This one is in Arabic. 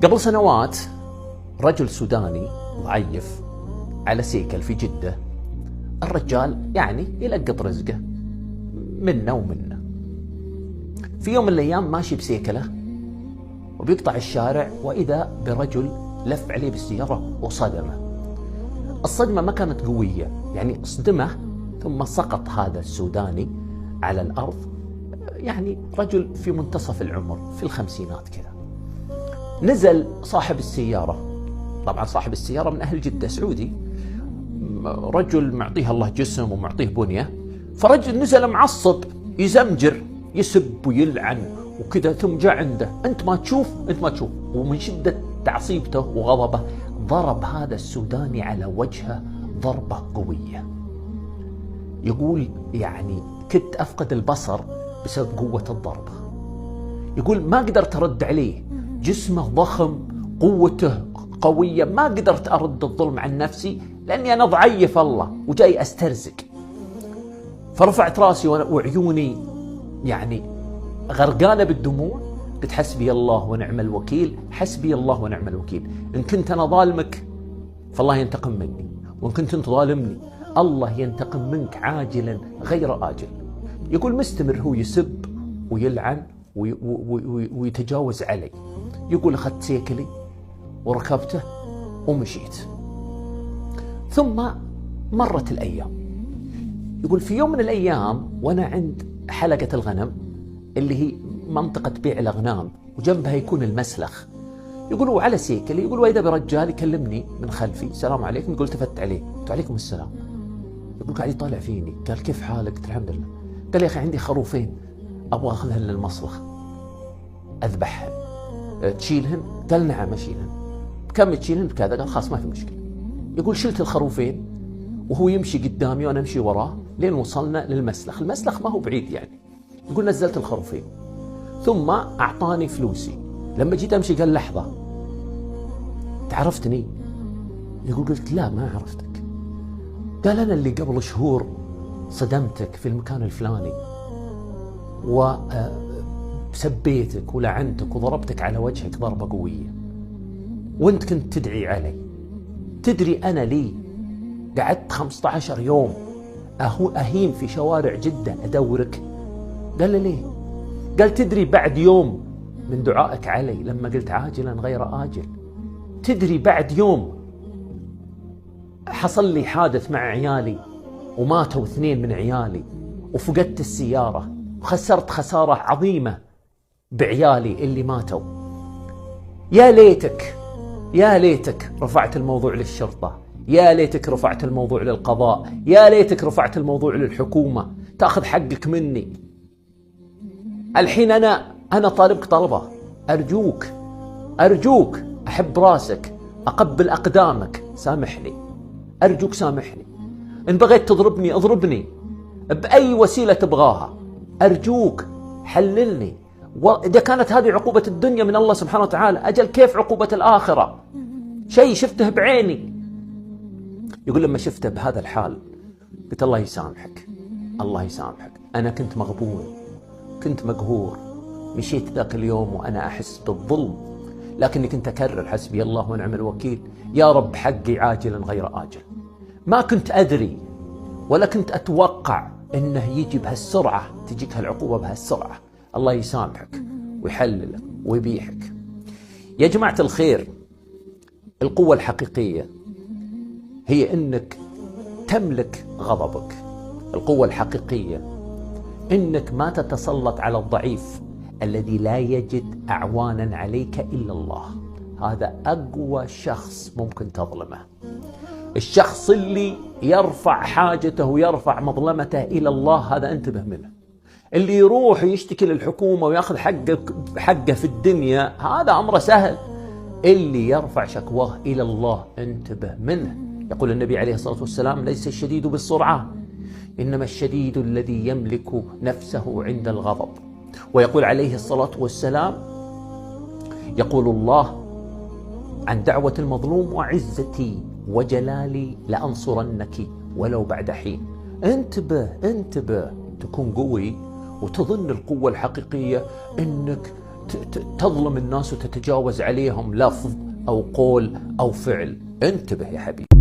قبل سنوات رجل سوداني ضعيف على سيكل في جدة، الرجال يعني يلقط رزقه منا ومنا. في يوم من الأيام ماشي بسيكله وبيقطع الشارع، وإذا برجل لف عليه بالسيارة وصدمه. الصدمة ما كانت قوية، يعني صدمه ثم سقط هذا السوداني على الأرض، يعني رجل في منتصف العمر في الخمسينات كذا. نزل صاحب السيارة، طبعا صاحب السيارة من أهل جدة، سعودي، رجل معطيه الله جسم ومعطيه بنية، فرجل نزل معصب يزمجر يسب ويلعن وكذا، ثم جاء عنده انت ما تشوف. ومن شدة تعصيبته وغضبه ضرب هذا السوداني على وجهه ضربة قوية. يقول يعني كنت أفقد البصر بسبب قوة الضربة. يقول ما قدرت أرد عليه، جسمه ضخم، قوته قوية، ما قدرت أرد الظلم عن نفسي لأني أنا ضعيف الله وجاي أسترزق. فرفعت راسي وعيوني يعني غرقانة بالدموع، قلت حسبي الله ونعم الوكيل، حسبي الله ونعم الوكيل. إن كنت أنا ظالمك فالله ينتقم مني، وإن كنت أنت ظالمني الله ينتقم منك عاجلا غير آجل. يقول مستمر هو يسب ويلعن ويتجاوز علي. يقول أخذت سيكلي وركبته ومشيت. ثم مرت الأيام. يقول في يوم من الأيام وأنا عند حلقة الغنم اللي هي منطقة بيع الأغنام وجنبها يكون المسلخ، يقول وعلى سيكلي، يقول وإذا برجال يكلمني من خلفي السلام عليكم. يقول التفت عليه قلت عليكم السلام. يقول قاعد يطالع فيني، قال كيف حالك؟ قلت الحمد لله. قال يا أخي عندي خروفين أبغى أخذهن للمصلخ أذبحهن، تشيلهن؟ قال نعم أشيلهن. كم تشيلهن؟ كذا. قال خلاص ما في مشكلة. يقول شلت الخروفين وهو يمشي قدامي وأنا أمشي وراه لين وصلنا للمسلخ. المسلخ ما هو بعيد يعني. يقول نزلت الخروفين ثم أعطاني فلوسي. لما جيت أمشي قال لحظة، تعرفتني؟ يقول قلت لا ما عرفتك. قال أنا اللي قبل شهور صدمتك في المكان الفلاني وسبيتك ولعنتك وضربتك على وجهك ضربة قوية، وانت كنت تدعي علي. تدري أنا لي قعدت 15 يوم أهيم في شوارع جدة أدورك؟ قال له ليه؟ قال تدري بعد يوم من دعائك علي لما قلت عاجلا غير آجل، تدري بعد يوم حصل لي حادث مع عيالي وماتوا 2 من عيالي، وفقدت السيارة وخسرت خسارة عظيمة بعيالي اللي ماتوا. يا ليتك رفعت الموضوع للشرطة، يا ليتك رفعت الموضوع للقضاء، يا ليتك رفعت الموضوع للحكومة تأخذ حقك مني. الحين أنا طالبك طلبة، أرجوك أحب راسك، أقبل أقدامك، سامحني، أرجوك سامحني. إن بغيت تضربني اضربني بأي وسيلة تبغاها، أرجوك حللني. وإذا كانت هذه عقوبة الدنيا من الله سبحانه وتعالى، أجل كيف عقوبة الآخرة؟ شيء شفته بعيني. يقول لما شفته بهذا الحال قلت الله يسامحك، الله يسامحك. أنا كنت مغبون، كنت مقهور، مشيت ذاك اليوم وأنا أحس بالظلم، لكني كنت أكرر حسبي الله ونعم الوكيل، يا رب حقي عاجلا غير آجل. ما كنت أدري ولا كنت أتوقع إنه يجي بهالسرعة، تجيك هالعقوبة بهالسرعة. الله يسامحك ويحللك ويبيحك. يا جماعة الخير، القوة الحقيقية هي إنك تملك غضبك. القوة الحقيقية إنك ما تتسلط على الضعيف الذي لا يجد أعوانا عليك إلا الله. هذا أقوى شخص ممكن تظلمه. الشخص اللي يرفع حاجته ويرفع مظلمته إلى الله، هذا انتبه منه. اللي يروح يشتكي للحكومة ويأخذ حقه في الدنيا، هذا أمره سهل. اللي يرفع شكواه إلى الله انتبه منه. يقول النبي عليه الصلاة والسلام ليس الشديد بالسرعة، إنما الشديد الذي يملك نفسه عند الغضب. ويقول عليه الصلاة والسلام، يقول الله عن دعوة المظلوم وعزتي وجلالي لأنصرنك ولو بعد حين. انتبه تكون قوي وتظن القوة الحقيقية انك تظلم الناس وتتجاوز عليهم لفظ أو قول أو فعل. انتبه يا حبيبي.